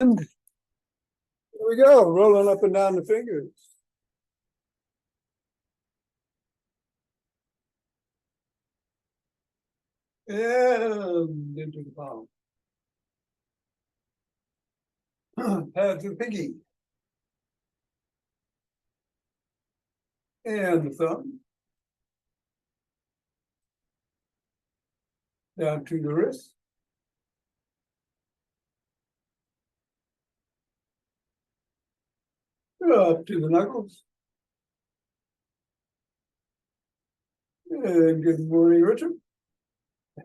And here we go, rolling up and down the fingers. And into the palm. Head to the pinky. And the thumb. Down to the wrist. Up to the knuckles. And good morning, Richard.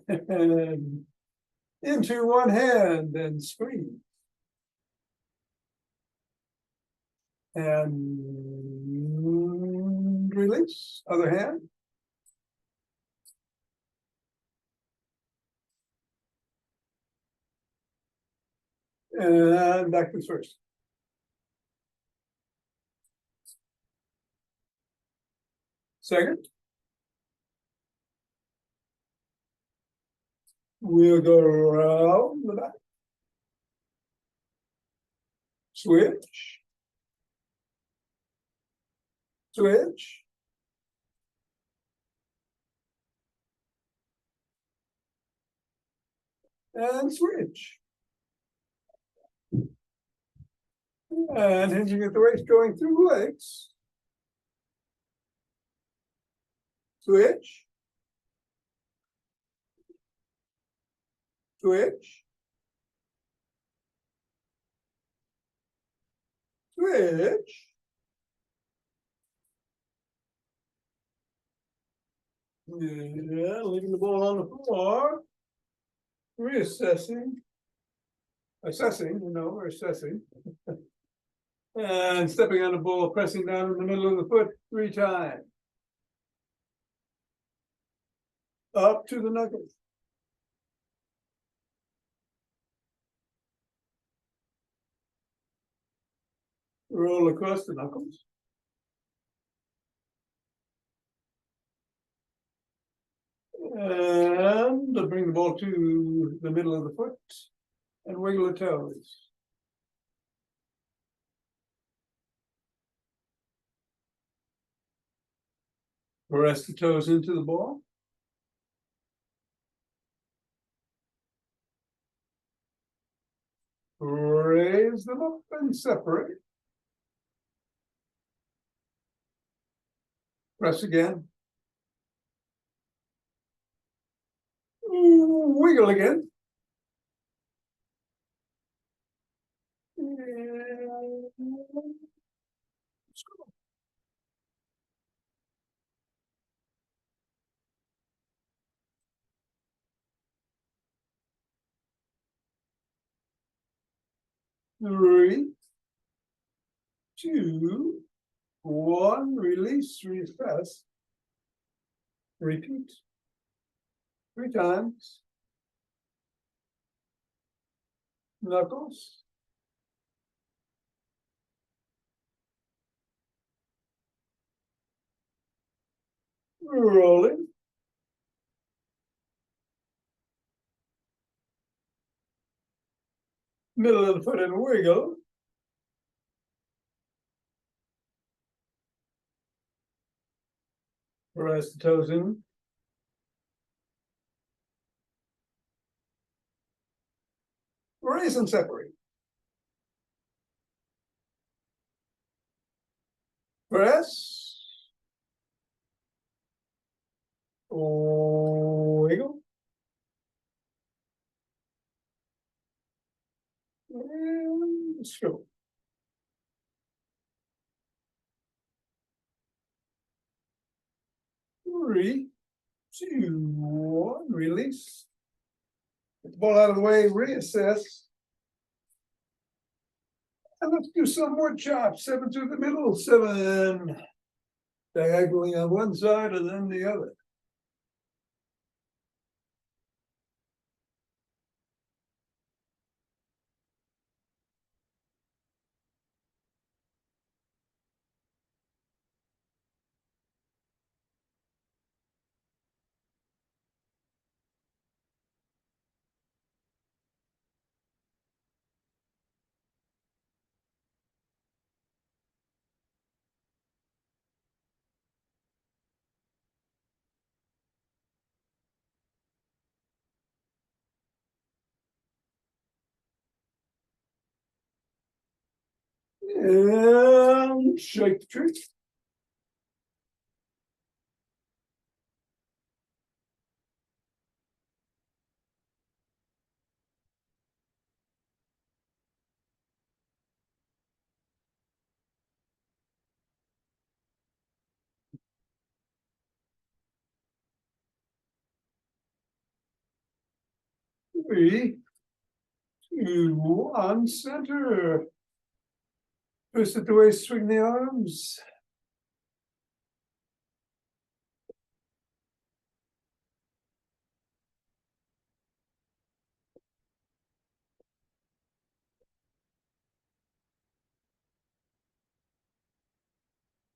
And into one hand and squeeze. And release, other hand. And back to first. Second. We'll go around the back. Switch. Switch. And switch. And hinging at the waist, going through the legs. Switch. Switch. Switch. Yeah, leaving the ball on the floor. Reassessing. Assessing, we're assessing. And stepping on the ball, pressing down in the middle of the foot 3 times. Up to the knuckles. Roll across the knuckles. And bring the ball to the middle of the foot and wiggle the toes. Press the toes into the ball. Raise them up and separate. Press again. Wiggle again. Three, two, one. Release, reassess. Repeat 3 times. Knuckles. Rolling. Middle of the foot and wiggle. Press the toes in. Raise and separate. Press. Wiggle. And stroke. 3, 2, 1. Release. Get the ball out of the way, reassess. And let's do some more chops. 7 through the middle, 7 diagonally on one side and then the other. And shake the tree. Three, two, on center. Twist it the waist, swing the arms.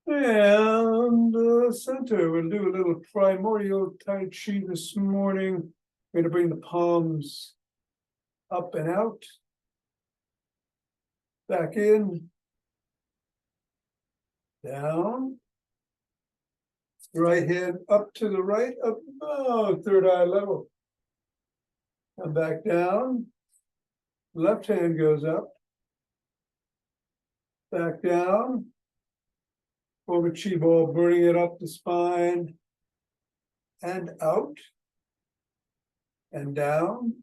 And center, we'll do a little primordial Tai Chi this morning. We're going to bring the palms up and out, back in, down. Right hand up to the right, above third eye level. Come back down. Left hand goes up. Back down. Over chi ball, bring it up the spine. And out. And down.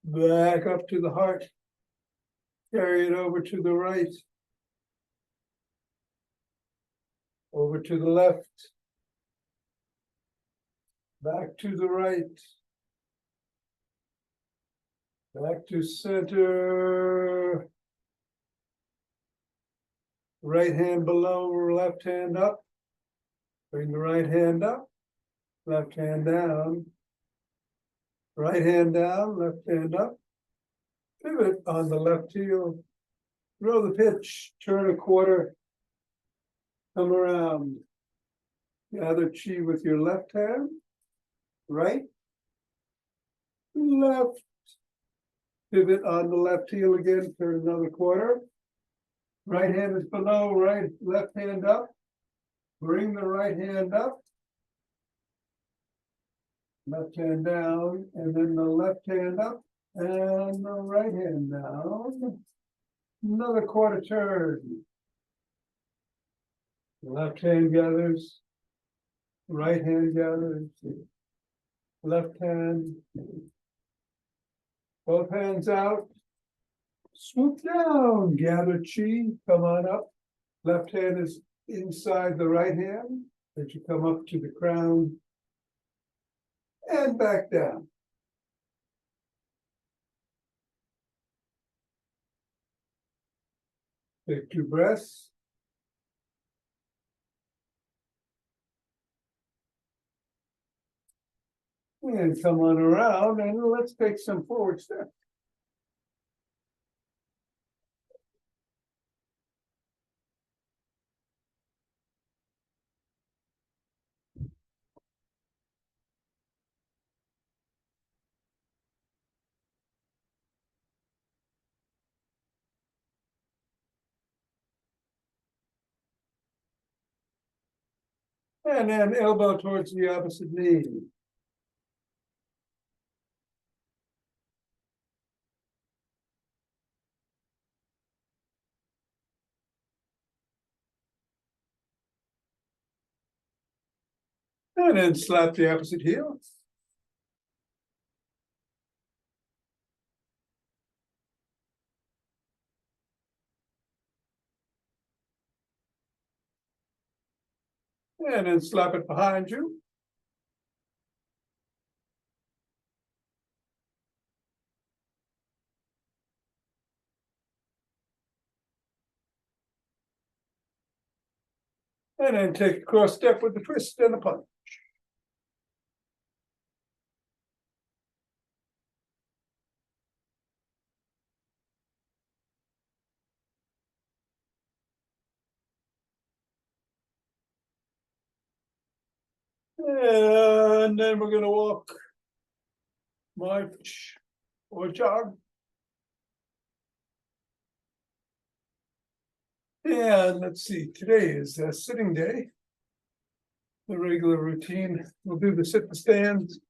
Back up to the heart. Carry it over to the right. Over to the left. Back to the right. Back to center. Right hand below, left hand up. Bring the right hand up. Left hand down. Right hand down, left hand up. Pivot on the left heel. Throw the pitch, turn a quarter. Come around. Gather chi with your left hand. Right. Left. Pivot on the left heel again, turn another quarter. Right hand is below, right, left hand up. Bring the right hand up. Left hand down, and then the left hand up, and the right hand down. Another quarter turn. Left hand gathers. Right hand gathers. Left hand. Both hands out. Swoop down, gather chi, come on up. Left hand is inside the right hand as you come up to the crown. And back down. Take 2 breaths. And come on around and let's take some forward steps. And then elbow towards the opposite knee. And then slap the opposite heel. And then slap it behind you. And then take a cross step with the twist and the punch. And then we're going to walk, march, or jog. And let's see, today is a sitting day. The regular routine. We'll do the sit and stands,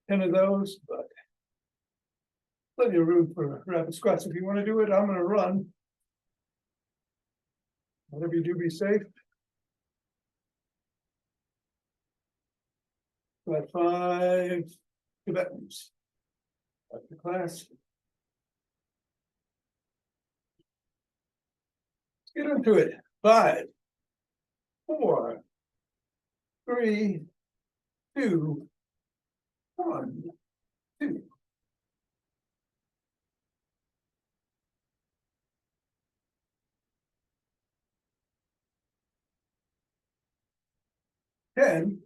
10 of those, but plenty of room for rapid squats. If you want to do it, I'm going to run. Whatever you do, be safe. Got 5 Tibetans. Back to class. Let's get into it. 5, 4, 3, 2, 1, 2. 10.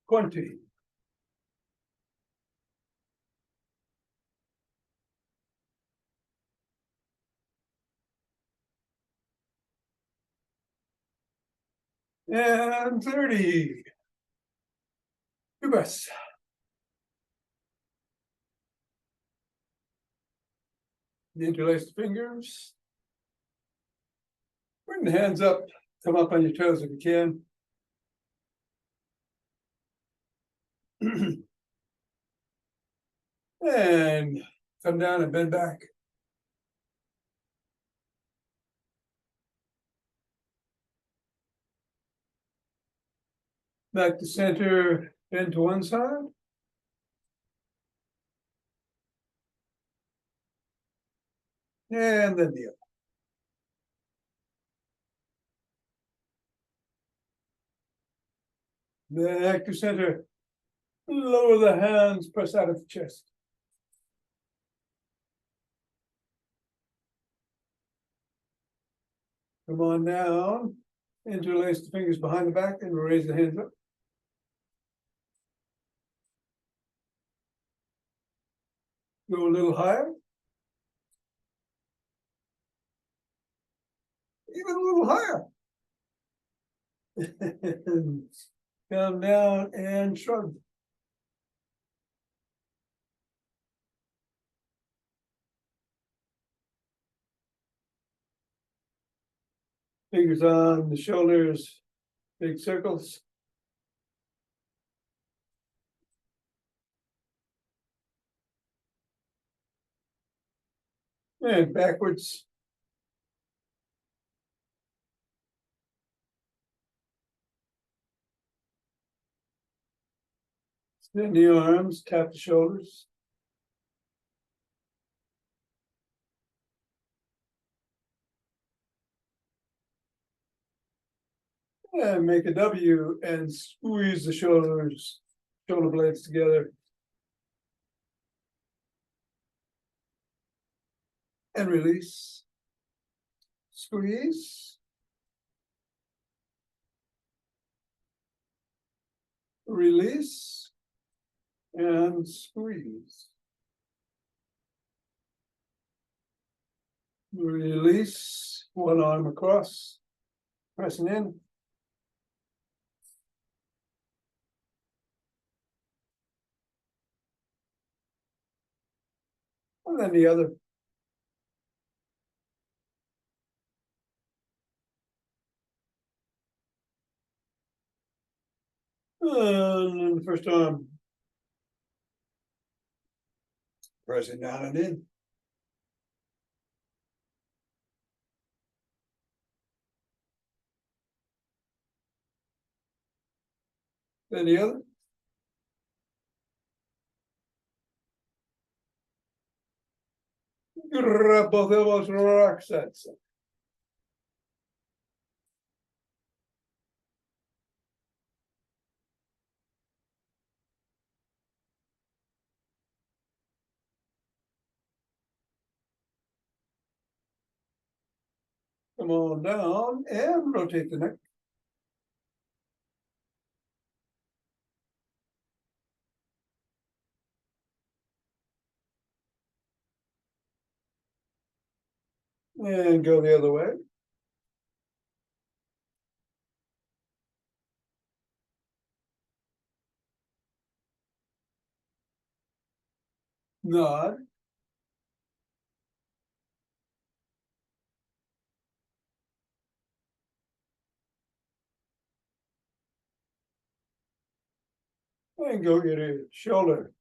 20. 30. Two breaths. Interlace the fingers. Bring the hands up. Come up on your toes if you can. And come down and bend back. Back to center, bend to one side. And then the other. Back to center. Lower the hands, press out of the chest. Come on down. Interlace the fingers behind the back and raise the hands up. Go a little higher. Even a little higher. Come down and shrug. Fingers on the shoulders, big circles. And backwards. Extend the arms, tap the shoulders. And make a W and squeeze the shoulders, shoulder blades together. And release. Squeeze. Release. And squeeze. Release. One arm across. Pressing in. And then the other. And the first arm. Pressing down and in. Then the other. Grab both elbows, relax that. Come on down and rotate the neck. And go the other way. Nod. And go get a shoulder.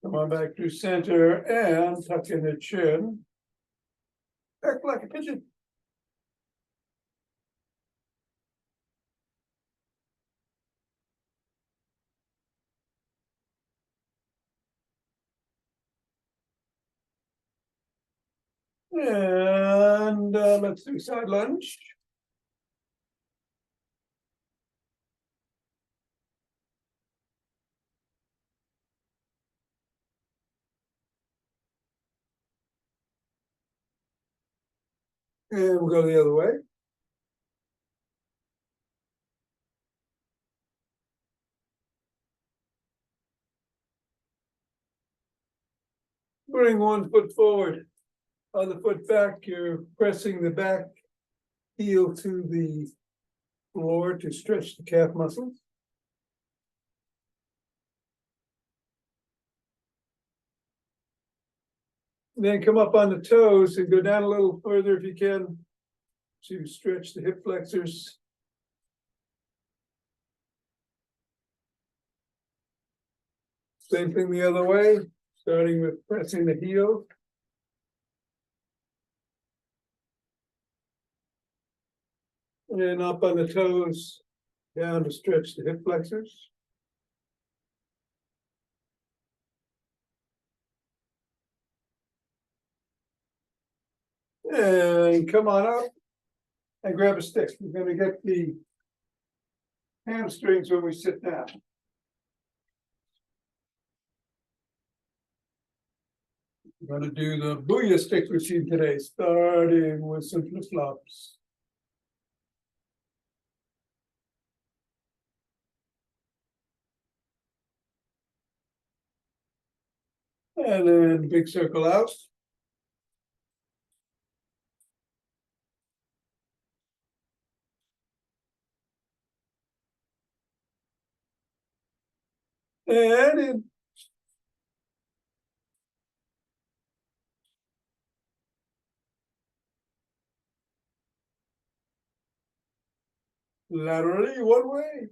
Come on back to center and tuck in the chin. Back like a pigeon. And let's do side lunge. And we'll go the other way. Bring one foot forward, other foot back. You're pressing the back heel to the floor to stretch the calf muscles. Then come up on the toes and go down a little further if you can to stretch the hip flexors. Same thing the other way, starting with pressing the heel. And up on the toes, down to stretch the hip flexors. And come on up and grab a stick. We're going to get the hamstrings when we sit down. We're going to do the Booyah stick routine today, starting with some flip-flops. And then big circle out. And in. Laterally, one way.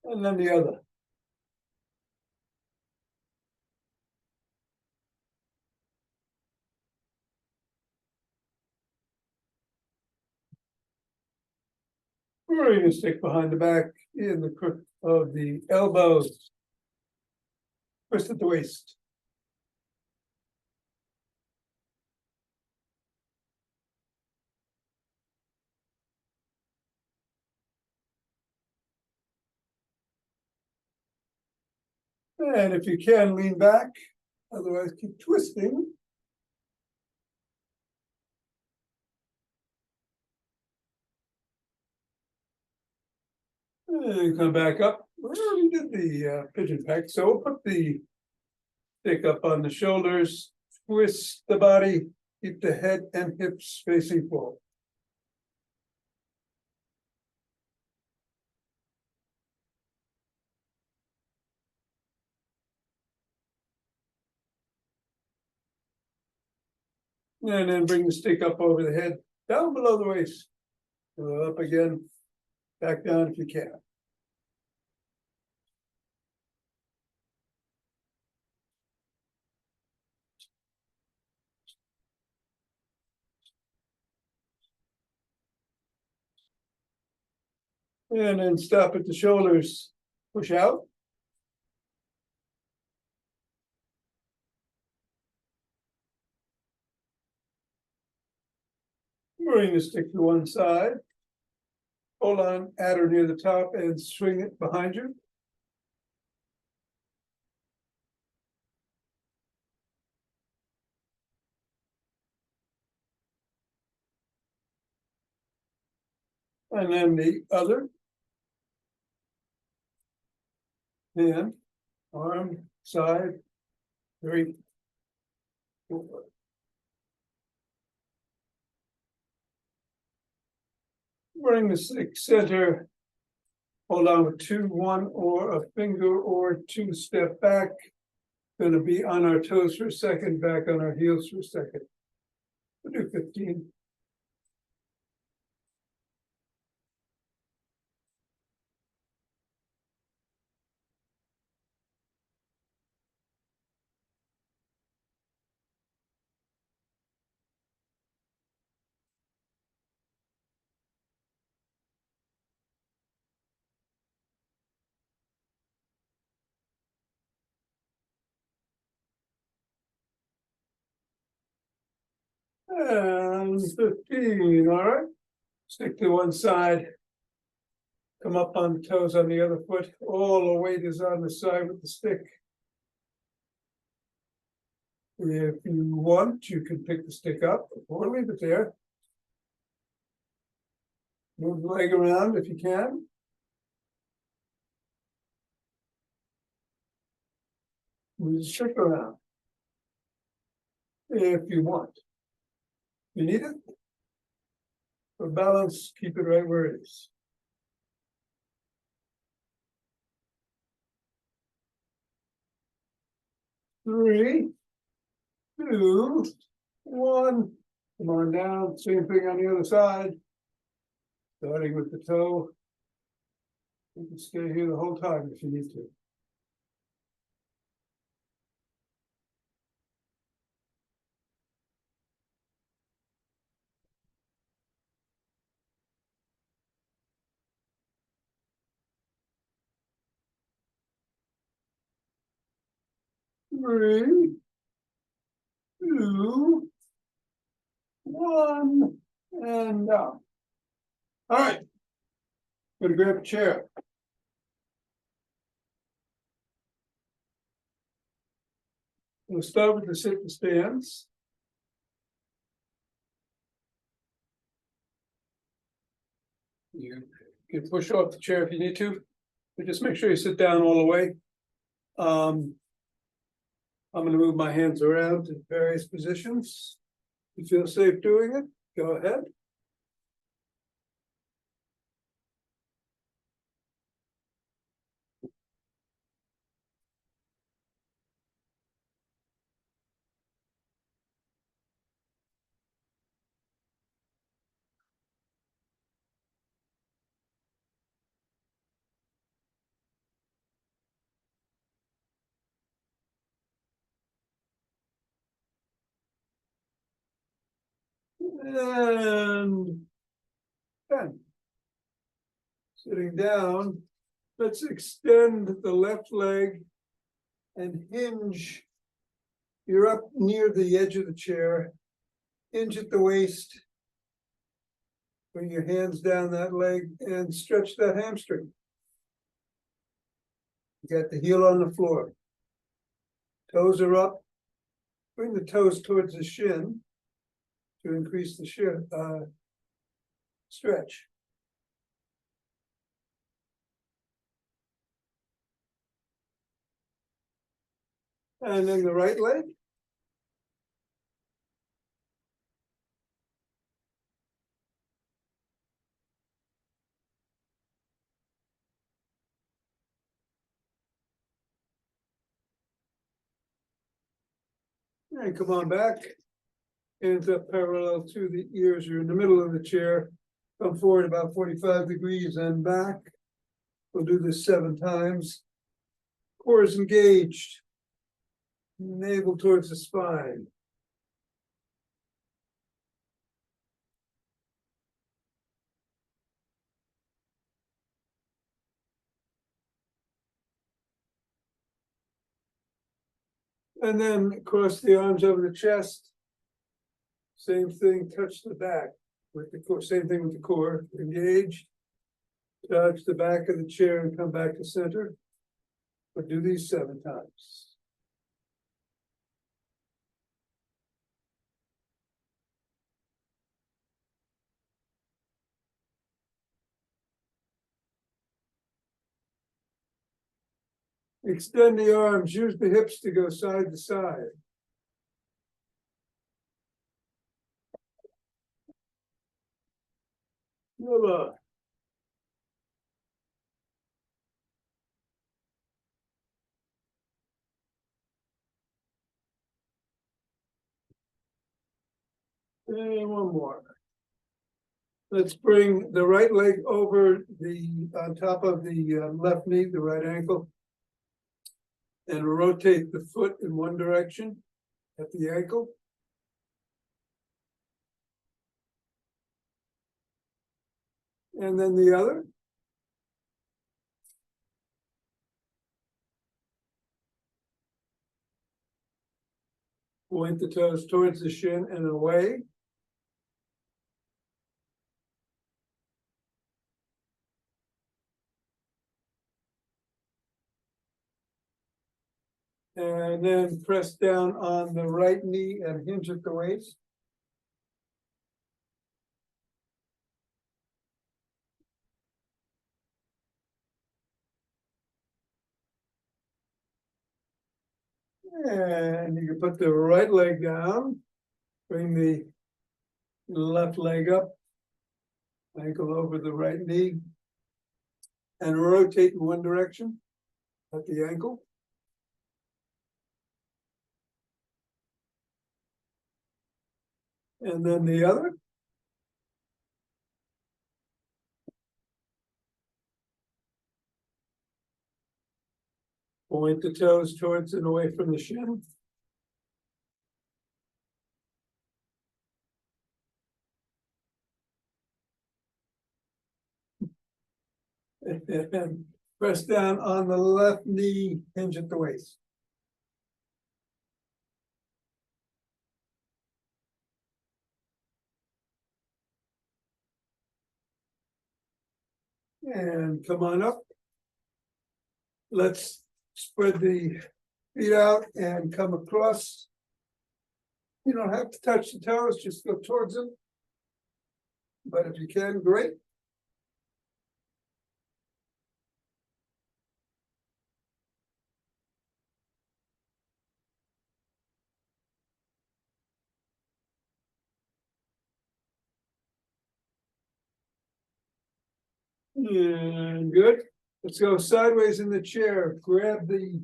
And then the other. We're going to stick behind the back in the crook of the elbows. Twist at the waist. And if you can, lean back. Otherwise, keep twisting. And come back up. We already did the pigeon peck, so we'll put the stick up on the shoulders, twist the body, keep the head and hips facing forward. And then bring the stick up over the head, down below the waist. Up again, back down if you can. And then stop at the shoulders, push out. Bring the stick to one side. Hold on at or near the top and swing it behind you. And then the other hand, arm, side, 3, 4. Bring the stick center. Hold on with two, one, or a finger or two, step back. Going to be on our toes for a second, back on our heels for a second. We'll do 15. And 15, all right. Stick to one side. Come up on the toes on the other foot. All the weight is on the side with the stick. If you want, you can pick the stick up or leave it there. Move the leg around if you can. Move the stick around if you want. You need it? For balance, keep it right where it is. Three, two, one. Come on down. Same thing on the other side. Starting with the toe. You can stay here the whole time if you need to. Three, two, one, and down. All right. Gonna grab a chair. We'll start with the sit and stands. You can push off the chair if you need to, but just make sure you sit down all the way. I'm going to move my hands around to various positions. If you feel safe doing it, go ahead. And 10. Sitting down, let's extend the left leg and hinge. You're up near the edge of the chair. Hinge at the waist. Bring your hands down that leg and stretch that hamstring. You got the heel on the floor. Toes are up. Bring the toes towards the shin to increase the shin stretch. And then the right leg. And come on back. Hands up parallel to the ears. You're in the middle of the chair. Come forward about 45 degrees and back. We'll do this 7 times. Core is engaged. Navel towards the spine. And then cross the arms over the chest. Same thing, touch the back with the core. Same thing with the core. Engaged. Touch the back of the chair and come back to center. But do these 7 times. Extend the arms. Use the hips to go side to side. Booyah. And one more. Let's bring the right leg over on top of the left knee, the right ankle, and rotate the foot in one direction at the ankle. And then the other. Point the toes towards the shin and away. And then press down on the right knee and hinge at the waist. And you can put the right leg down, bring the left leg up, ankle over the right knee, and rotate in one direction at the ankle. And then the other. Point the toes towards and away from the shin. And press down on the left knee, hinge at the waist. And come on up. Let's spread the feet out and come across. You don't have to touch the toes, just go towards them. But if you can, great. And good. Let's go sideways in the chair. Grab the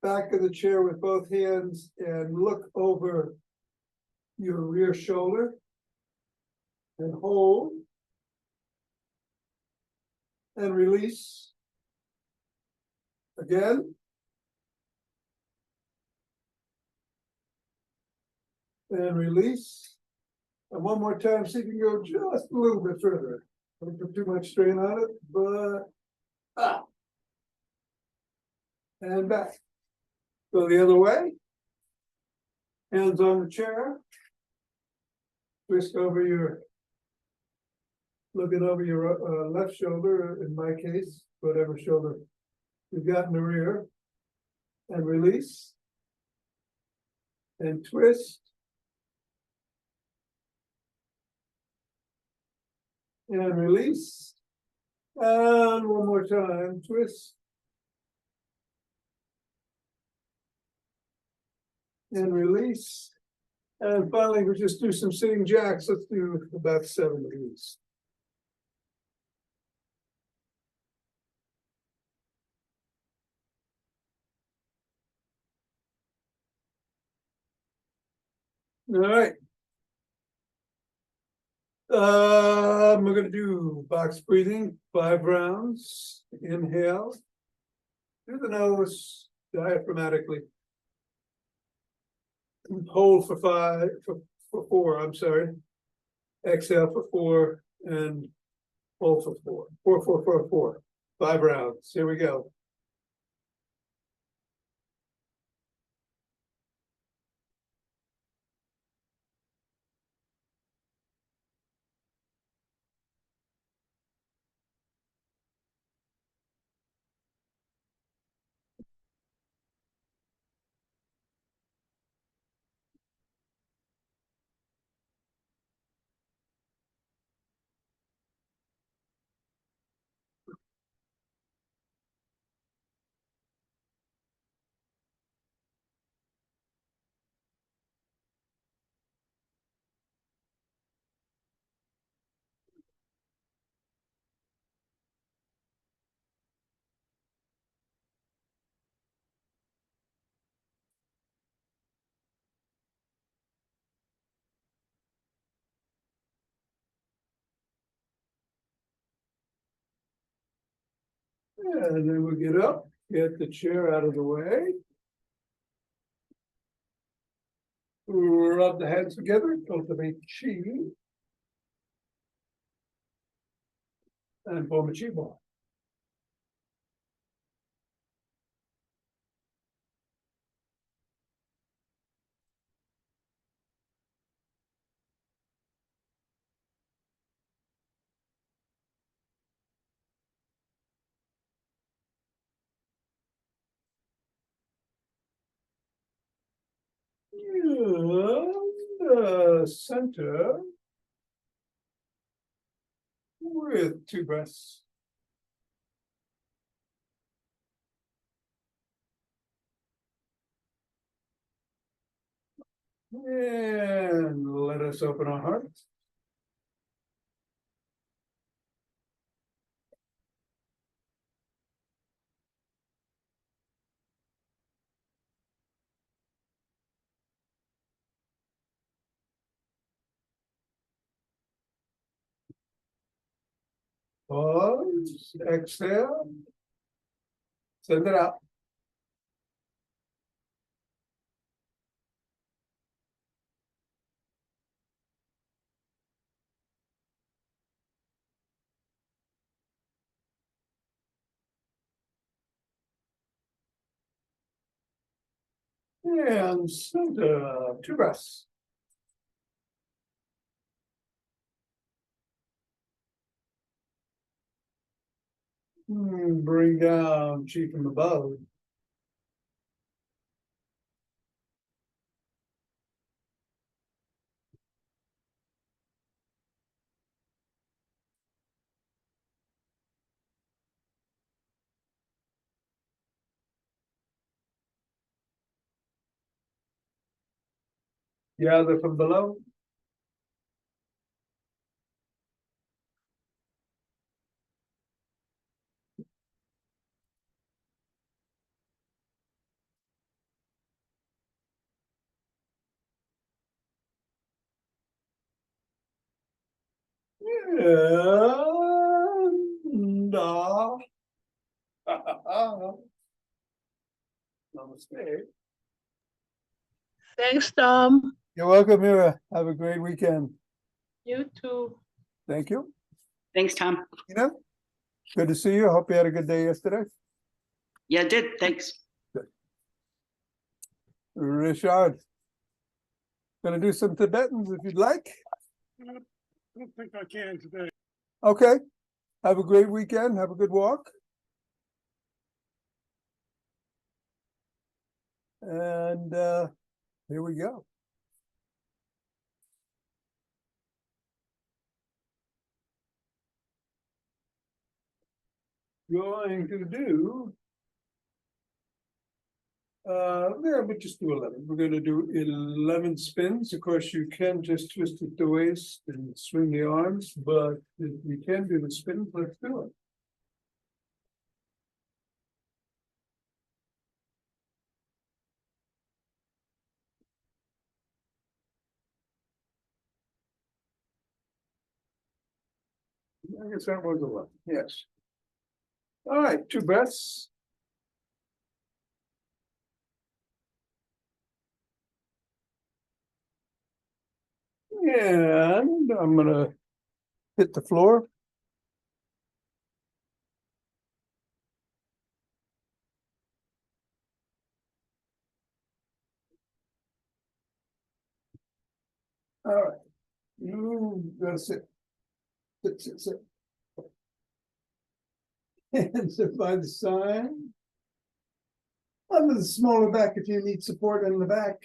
back of the chair with both hands and look over your rear shoulder and hold and release. Again. And release. And one more time, see if you can go just a little bit further. Don't put too much strain on it, but and back. Go the other way. Hands on the chair. Twist over your, looking over your left shoulder, in my case, whatever shoulder you've got in the rear. And release. And twist. And release. And one more time, twist. And release. And finally, we just do some sitting jacks. Let's do about 7 of these. All right. We're going to do box breathing, 5 rounds. Inhale. Through the nose, diaphragmatically. Hold for 5, for 4, I'm sorry. Exhale for 4 and hold for 4. 4, 4, 4, 4. 5 rounds. Here we go. And then we get up, get the chair out of the way. Rub the hands together, cultivate chi. And form a chi ball. And center with 2 breaths. And let us open our hearts. Pause, exhale, send it out. And center, 2 breaths. Bring down chi from above. Gather from below. And namaste. Thanks, Tom. You're welcome, Mira. Have a great weekend. You too. Thank you. Thanks, Tom. Good to see you. Hope you had a good day yesterday. Yeah, I did. Thanks. Richard, gonna do some Tibetans if you'd like. I don't think I can today. Okay. Have a great weekend. Have a good walk. And here we go. Going to do yeah, but just do 11. We're going to do 11 spins. Of course, you can just twist at the waist and swing the arms, but if you can do the spins, let's do it. I guess that was 11. Yes. All right, 2 breaths. And I'm gonna hit the floor. All right, you gotta sit. Sit. Hands up by the side. Under the smaller back if you need support in the back.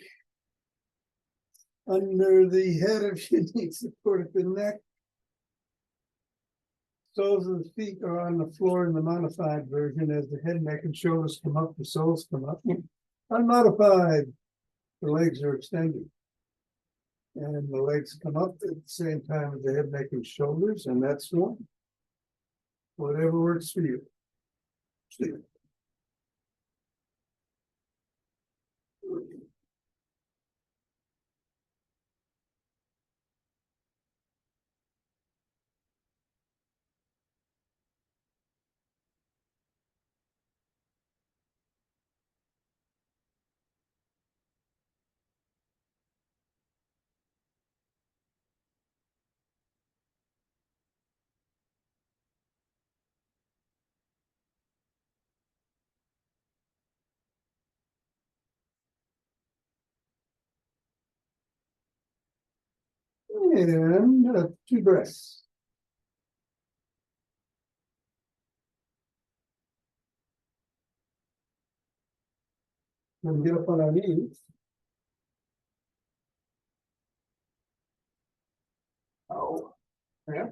Under the head if you need support at the neck. Soles of the feet are on the floor in the modified version. As the head, neck, and shoulders come up, the soles come up. Unmodified, the legs are extended. And the legs come up at the same time as the head, neck, and shoulders, and that's one. Whatever works for you. See. And 2 breaths. And get up on our knees. Oh, yeah.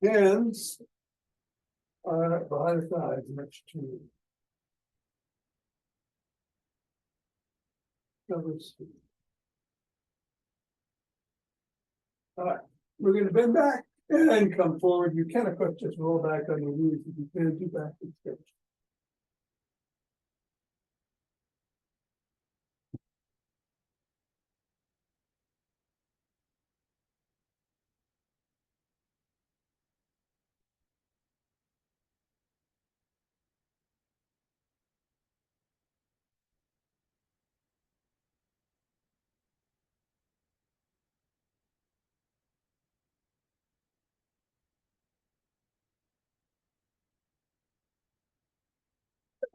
Hands are behind the thighs, much too. All right, we're going to bend back and come forward. You can, of course, just roll back on your knees if you can do back and stretch.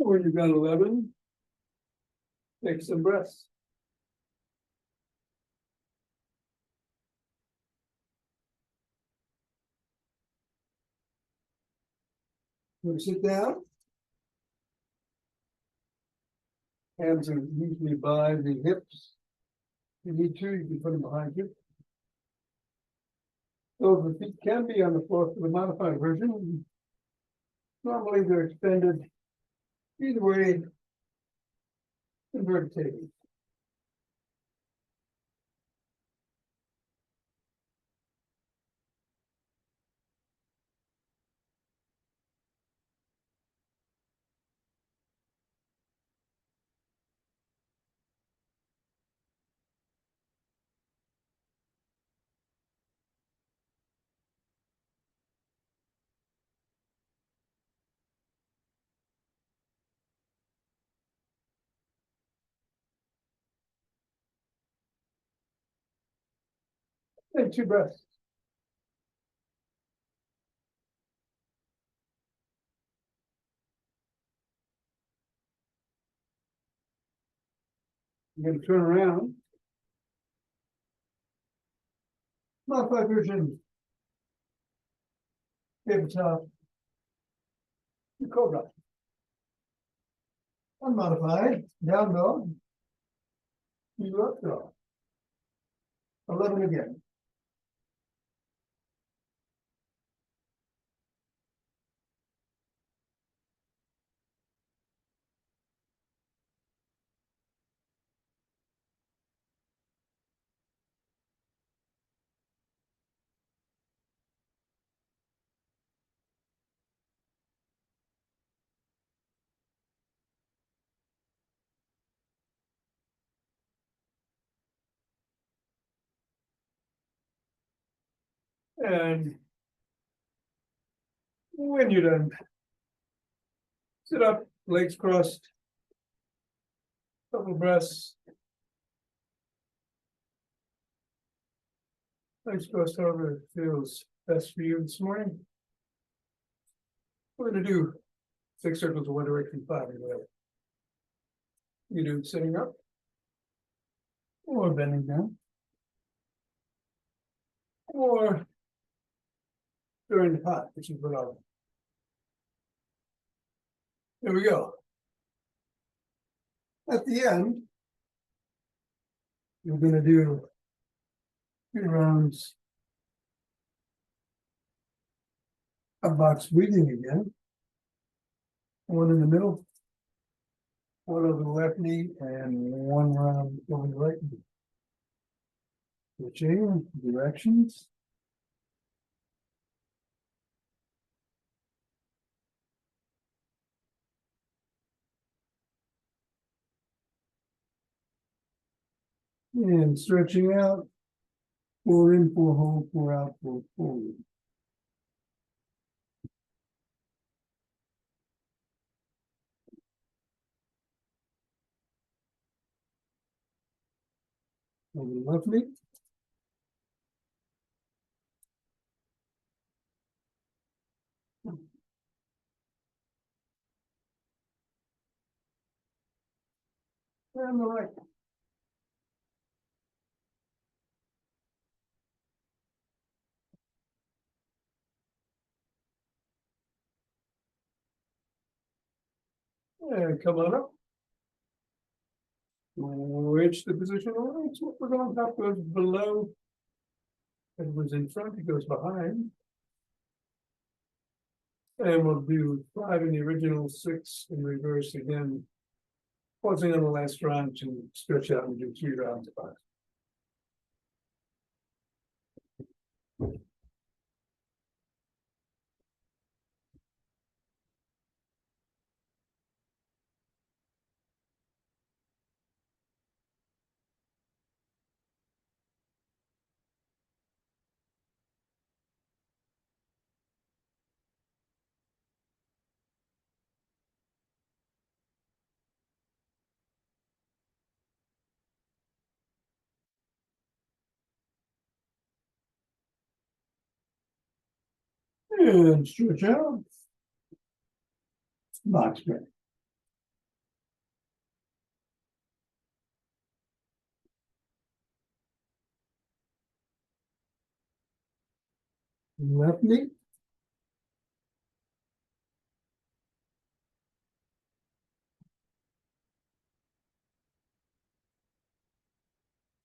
When you've got 11, take some breaths. When you sit down, hands are usually by the hips. If you need to, you can put them behind you. Those the feet can be on the floor for the modified version. Normally they're extended either way, inverted table. Take 2 breaths. You're going to turn around. Modified version. Tabletop. Cobra. Unmodified. Down dog. You up dog. 11 again. And when you're done, sit up, legs crossed, couple breaths. Legs crossed however it feels best for you this morning. We're going to do 6 circles in one direction, 5 in the other. You do it sitting up or bending down or during the pot, which is what I'll. There we go. At the end, you're going to do 2 rounds of box breathing again. One in the middle, one over the left knee, and 1 round over the right knee. Switching directions. And stretching out. 4 in, 4 hold, 4 out, 4 forward. Over the left knee. And the right. And come on up. Switch the position around, so what we're going top goes below. It was in front, it goes behind. And we'll do 5 in the original, 6 in reverse again. Pausing on the last round to stretch out and do 3 rounds of 5. And stretch out. Box breath. Left knee.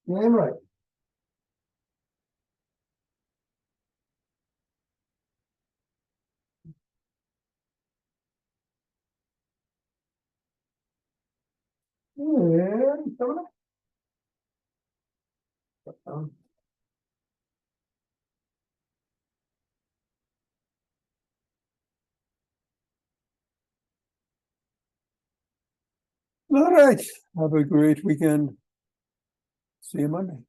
And right. And coming up. All right, have a great weekend. See you Monday.